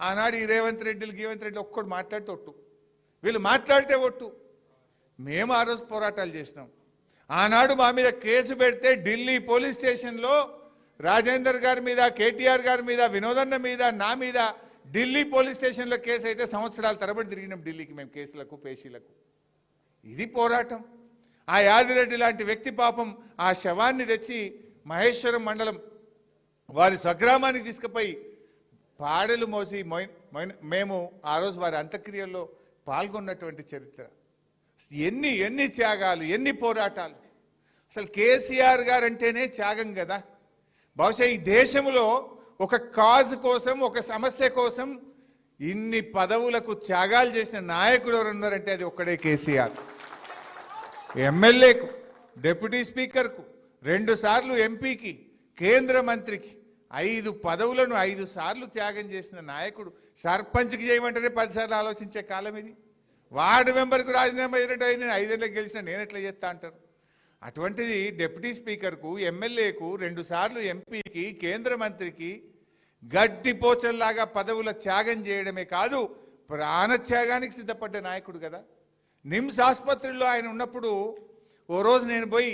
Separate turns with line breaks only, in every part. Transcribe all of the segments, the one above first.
ఆనాడు ఈ రేవంత్ రెడ్డి ఒక్కడు మాట్లాడితే ఒట్టు, వీళ్ళు మాట్లాడితే ఒట్టు. మేము ఆ రోజు పోరాటాలు చేసినాం. ఆనాడు మా మీద కేసు పెడితే ఢిల్లీ పోలీస్ స్టేషన్లో రాజేందర్ గారి మీద, కేటీఆర్ గారి మీద, వినోదన్న మీద, నా మీద ఢిల్లీ పోలీస్ స్టేషన్లో కేసు అయితే సంవత్సరాల తరబడి తిరిగినాం ఢిల్లీకి మేము కేసులకు, పేషీలకు. ఇది పోరాటం. ఆ యాదిరెడ్డి లాంటి వ్యక్తి పాపం ఆ శవాన్ని తెచ్చి మహేశ్వరం మండలం వారి స్వగ్రామానికి తీసుకుపోయి పాడెలు మోసి మేము ఆ రోజు వారి అంత్యక్రియల్లో పాల్గొన్నటువంటి చరిత్ర. ఎన్ని త్యాగాలు, ఎన్ని పోరాటాలు. అసలు కేసీఆర్ గారు అంటేనే త్యాగం కదా. బహుశా ఈ దేశంలో ఒక కాజ్ కోసం, ఒక సమస్య కోసం ఇన్ని పదవులకు త్యాగాలు చేసిన నాయకుడు ఎవరు ఉన్నారంటే అది ఒక్కడే కేసీఆర్. ఎమ్మెల్యేకు, డిప్యూటీ స్పీకర్కు, 2 సార్లు ఎంపీకి, కేంద్ర మంత్రికి 5 పదవులను 5 సార్లు త్యాగం చేసిన నాయకుడు. సర్పంచ్కి చేయమంటేనే 10 సార్లు ఆలోచించే కాలం ఇది. వార్డు మెంబర్కు రాజీనామా చేసినట్టు నేను 5 ఏళ్ళకి గెలిచిన నేను ఎట్లా చేస్తా అంటారు. అటువంటిది డిప్యూటీ స్పీకర్కు, ఎమ్మెల్యేకు, 2 సార్లు ఎంపీకి, కేంద్ర మంత్రికి గడ్డిపోచల్లాగా పదవుల త్యాగం చేయడమే కాదు, ప్రాణత్యాగానికి సిద్ధపడ్డ నాయకుడు కదా. నిమ్స్ ఆసుపత్రిలో ఆయన ఉన్నప్పుడు ఓ రోజు నేను పోయి,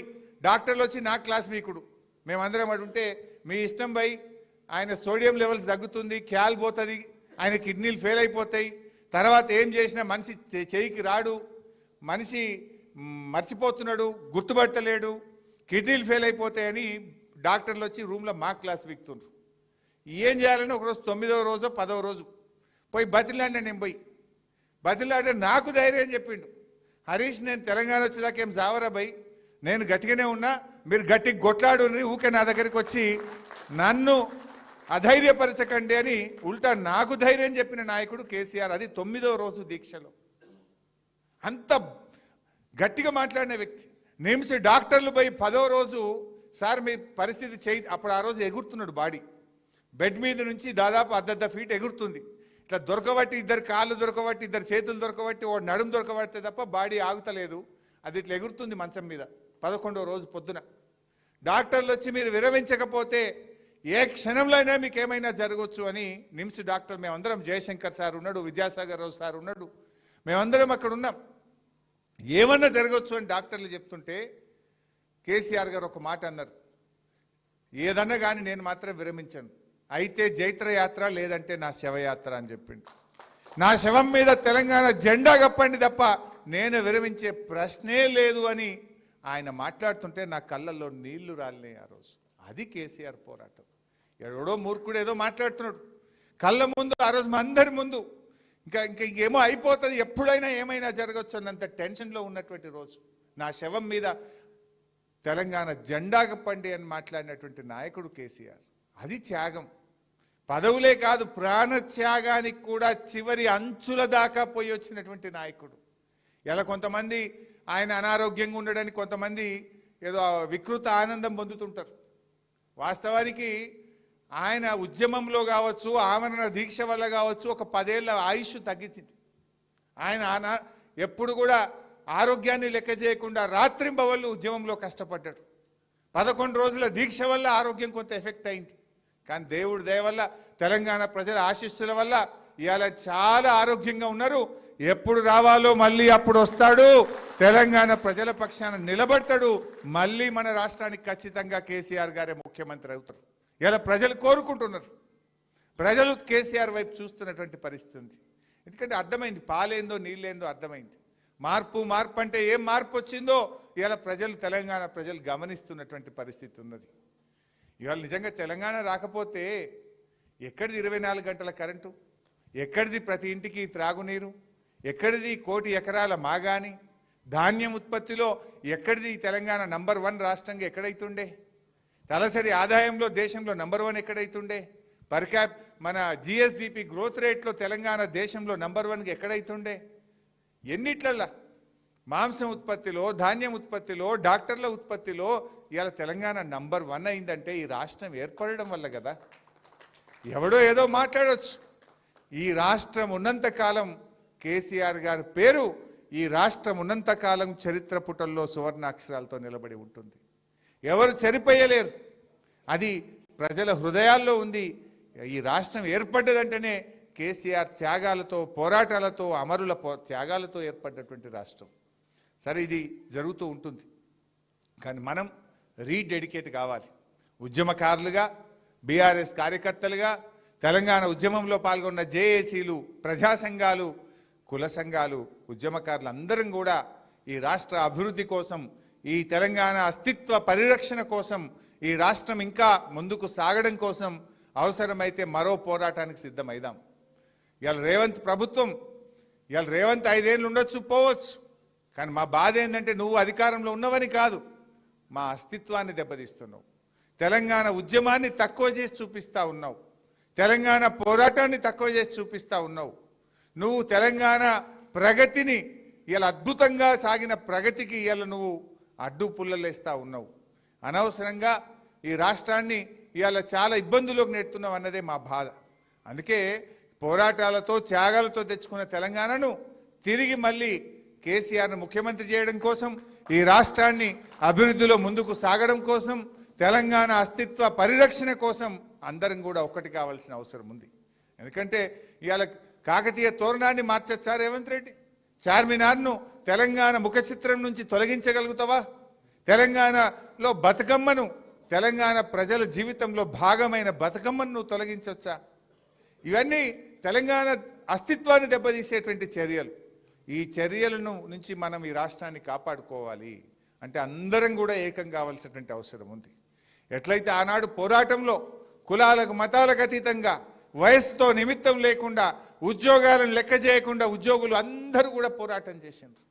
డాక్టర్లు వచ్చి నా క్లాస్ వీకుడు, మేమందరం అడుంటే మీ ఇష్టం పోయి, ఆయన సోడియం లెవెల్స్ తగ్గుతుంది, క్యాల్ పోతుంది, ఆయన కిడ్నీలు ఫెయిల్ అయిపోతాయి, తర్వాత ఏం చేసినా మనిషి చేయికి రాడు, మనిషి మర్చిపోతున్నాడు, గుర్తుపడతలేడు, కిడ్నీలు ఫెయిల్ అయిపోతాయని డాక్టర్లు వచ్చి రూమ్లో మా క్లాస్ వీక్తుండ్రు. ఏం చేయాలని ఒకరోజు 9వ రోజో 10వ రోజు పోయి బతిలాడినా. నేను పోయి బతిలాడితే నాకు ధైర్యం చెప్పిండు, హరీష్ నేను తెలంగాణ వచ్చేదాకా ఏం జావరా భయ్, నేను గట్టిగానే ఉన్నా, మీరు గట్టిగా కొట్లాడు, ఊకే నా దగ్గరికి వచ్చి నన్ను అధైర్యపరచకండి అని ఉల్టా నాకు ధైర్యం చెప్పిన నాయకుడు కేసీఆర్. అది 9వ రోజు దీక్షలో అంత గట్టిగా మాట్లాడిన వ్యక్తి. నిమ్స్ డాక్టర్లు పోయి 10వ రోజు సార్ మీ పరిస్థితి చేయి, అప్పుడు ఆ రోజు ఎగురుతున్నాడు బాడీ, బెడ్ మీద నుంచి దాదాపు 1.5 ఫీట్ ఎగురుతుంది. ఇట్లా దొరకబట్టి 2 కాళ్ళు దొరకబట్టి 2 చేతులు దొరకబట్టి ఓ నడుము దొరకబడితే తప్ప బాడీ ఆగుతలేదు, అది ఇట్లా ఎగురుతుంది మంచం మీద. 11వ రోజు పొద్దున డాక్టర్లు వచ్చి మీరు విరమించకపోతే ఏ క్షణంలో అయినా మీకు ఏమైనా జరగవచ్చు అని నిమ్స్ డాక్టర్ మేమందరం, జయశంకర్ సార్ ఉన్నాడు, విద్యాసాగర్ రావు సార్ ఉన్నాడు, మేమందరం అక్కడ ఉన్నాం, ఏమన్నా జరగవచ్చు అని డాక్టర్లు చెప్తుంటే కేసీఆర్ గారు ఒక మాట అన్నారు, ఏదన్నా కానీ నేను మాత్రం విరమించాను, అయితే జైత్రయాత్ర లేదంటే నా శవయాత్ర అని చెప్పిండు. నా శవం మీద తెలంగాణ జెండా కప్పండి తప్ప నేను విరమించే ప్రశ్నే లేదు అని ఆయన మాట్లాడుతుంటే నా కళ్ళల్లో నీళ్లు రాలినాయి ఆ రోజు. అది కేసీఆర్ పోరాటం. ఎవడో మూర్ఖుడు ఏదో మాట్లాడుతున్నాడు కళ్ళ ముందు, ఆ రోజు మా అందరి ముందు ఇంకేమో అయిపోతుంది, ఎప్పుడైనా ఏమైనా జరగచ్చు అన్నంత టెన్షన్లో ఉన్నటువంటి రోజు. నా శవం మీద తెలంగాణ జెండా కప్పండి అని మాట్లాడినటువంటి నాయకుడు కేసీఆర్. అది త్యాగం. పదవులే కాదు, ప్రాణత్యాగానికి కూడా చివరి అంచుల దాకా పోయి వచ్చినటువంటి నాయకుడు. ఇలా కొంతమంది ఆయన అనారోగ్యంగా ఉండడానికి కొంతమంది ఏదో వికృత ఆనందం పొందుతుంటారు. వాస్తవానికి ఆయన ఉద్యమంలో కావచ్చు, ఆమరణ దీక్ష వల్ల కావచ్చు, ఒక 10 ఏళ్ల ఆయుష్ తగ్గించింది. ఆయన ఎప్పుడు కూడా ఆరోగ్యాన్ని లెక్క చేయకుండా రాత్రింబవళ్ళు ఉద్యమంలో కష్టపడ్డాడు. 11 రోజుల దీక్ష వల్ల ఆరోగ్యం కొంత ఎఫెక్ట్ అయింది. కానీ దేవుడి దయ వల్ల, తెలంగాణ ప్రజల ఆశీస్సుల వల్ల ఇవాళ చాలా ఆరోగ్యంగా ఉన్నారు. ఎప్పుడు రావాలో మళ్ళీ అప్పుడు వస్తాడు, తెలంగాణ ప్రజల పక్షాన నిలబడతాడు, మళ్ళీ మన రాష్ట్రానికి ఖచ్చితంగా కేసీఆర్ గారే ముఖ్యమంత్రి అవుతారు. ఇలా ప్రజలు కోరుకుంటున్నారు, ప్రజలు కేసీఆర్ వైపు చూస్తున్నటువంటి పరిస్థితి ఉంది. ఎందుకంటే అర్థమైంది, పాలేందో నీళ్ళేందో అర్థమైంది. మార్పు అంటే ఏం మార్పు వచ్చిందో ఇవాళ ప్రజలు, తెలంగాణ ప్రజలు గమనిస్తున్నటువంటి పరిస్థితి ఉన్నది. ఇవాళ నిజంగా తెలంగాణ రాకపోతే ఎక్కడిది 24 గంటల కరెంటు, ఎక్కడిది ప్రతి ఇంటికి త్రాగునీరు, ఎక్కడిది 1 కోటి ఎకరాల మాగాని, ధాన్యం ఉత్పత్తిలో ఎక్కడిది తెలంగాణ నంబర్ 1 రాష్ట్రంగా ఎక్కడైతుండే, తలసరి ఆదాయంలో దేశంలో నంబర్ 1 ఎక్కడైతుండే, పర్ క్యాప్ మన జిఎస్డిపి గ్రోత్ రేట్లో తెలంగాణ దేశంలో నంబర్ 1గా ఎక్కడైతుండే, ఎన్నిట్లల్లా మాంసం ఉత్పత్తిలో, ధాన్యం ఉత్పత్తిలో, డాక్టర్ల ఉత్పత్తిలో ఇవాళ తెలంగాణ నంబర్ 1 అయిందంటే ఈ రాష్ట్రం ఏర్పడడం వల్ల కదా. ఎవడో ఏదో మాట్లాడవచ్చు, ఈ రాష్ట్రం ఉన్నంతకాలం కేసీఆర్ గారి పేరు, ఈ రాష్ట్రం ఉన్నంతకాలం చరిత్ర పుటల్లో సువర్ణాక్షరాలతో నిలబడి ఉంటుంది. ఎవరు చెరిపోయలేరు, అది ప్రజల హృదయాల్లో ఉంది. ఈ రాష్ట్రం ఏర్పడ్డదంటేనే కేసీఆర్ త్యాగాలతో పోరాటాలతో అమరుల త్యాగాలతో ఏర్పడ్డటువంటి రాష్ట్రం. సరే, ఇది జరుగుతూ ఉంటుంది. కానీ మనం రీడెడికేట్ కావాలి. ఉద్యమకారులుగా, బీఆర్ఎస్ కార్యకర్తలుగా, తెలంగాణ ఉద్యమంలో పాల్గొన్న జేఏసీలు, ప్రజా సంఘాలు, కుల సంఘాలు, ఉద్యమకారులు అందరం కూడా ఈ రాష్ట్ర అభివృద్ధి కోసం, ఈ తెలంగాణ అస్తిత్వ పరిరక్షణ కోసం, ఈ రాష్ట్రం ఇంకా ముందుకు సాగడం కోసం అవసరమైతే మరో పోరాటానికి సిద్ధమైదాం. ఇవాళ రేవంత్ ప్రభుత్వం, ఇవాళ రేవంత్ 5 ఏళ్ళు ఉండొచ్చు, పోవచ్చు. కానీ మా బాధ ఏంటంటే నువ్వు అధికారంలో ఉన్నవని కాదు, మా అస్తిత్వాన్ని దెబ్బతీస్తున్నావు. తెలంగాణ ఉద్యమాన్ని తక్కువ చేసి చూపిస్తూ ఉన్నావు. తెలంగాణ పోరాటాన్ని తక్కువ చేసి చూపిస్తూ ఉన్నావు. నువ్వు తెలంగాణ ప్రగతిని, ఇలా అద్భుతంగా సాగిన ప్రగతికి ఇలా నువ్వు అడ్డు పుల్లలేస్తూ ఉన్నావు. అనవసరంగా ఈ రాష్ట్రాన్ని ఇవాళ చాలా ఇబ్బందుల్లోకి నెడుతున్నావు అన్నదే మా బాధ. అందుకే పోరాటాలతో, త్యాగాలతో తెచ్చుకున్న తెలంగాణను తిరిగి మళ్ళీ కేసీఆర్ను ముఖ్యమంత్రి చేయడం కోసం, ఈ రాష్ట్రాన్ని అభివృద్ధిలో ముందుకు సాగడం కోసం, తెలంగాణ అస్తిత్వ పరిరక్షణ కోసం అందరం కూడా ఒక్కటి కావాల్సిన అవసరం ఉంది. ఎందుకంటే ఇవాళ కాకతీయ తోరణాన్ని మార్చొచ్చా రేవంత్ రెడ్డి? చార్మినార్ను తెలంగాణ ముఖ చిత్రం నుంచి తొలగించగలుగుతావా? తెలంగాణలో బతుకమ్మను, తెలంగాణ ప్రజల జీవితంలో భాగమైన బతుకమ్మను నువ్వు తొలగించవచ్చా? ఇవన్నీ తెలంగాణ అస్తిత్వాన్ని దెబ్బతీసేటువంటి చర్యలు. ఈ చర్యలను నుంచి మనం ఈ రాష్ట్రాన్ని కాపాడుకోవాలి అంటే అందరం కూడా ఏకం కావాల్సినటువంటి అవసరం ఉంది. ఎట్లయితే ఆనాడు పోరాటంలో కులాలకు, మతాలకు అతీతంగా, వయసుతో నిమిత్తం లేకుండా, ఉద్యోగాలను లెక్క చేయకుండా ఉద్యోగులు అందరూ కూడా పోరాటం చేసిండ్రు.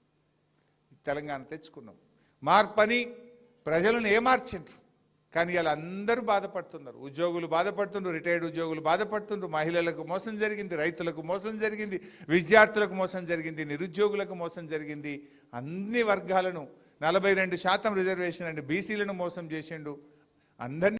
తెలంగాణ తెచ్చుకున్నాం. మార్పని ప్రజలను ఏమార్చిండ్రు. కానీ ఇలా అందరూ బాధపడుతున్నారు. ఉద్యోగులు బాధపడుతున్నారు, రిటైర్డ్ ఉద్యోగులు బాధపడుతున్నారు, మహిళలకు మోసం జరిగింది, రైతులకు మోసం జరిగింది, విద్యార్థులకు మోసం జరిగింది, నిరుద్యోగులకు మోసం జరిగింది. అన్ని వర్గాలను 42% రిజర్వేషన్ అండి, బీసీలను మోసం చేసిండు. అందరినీ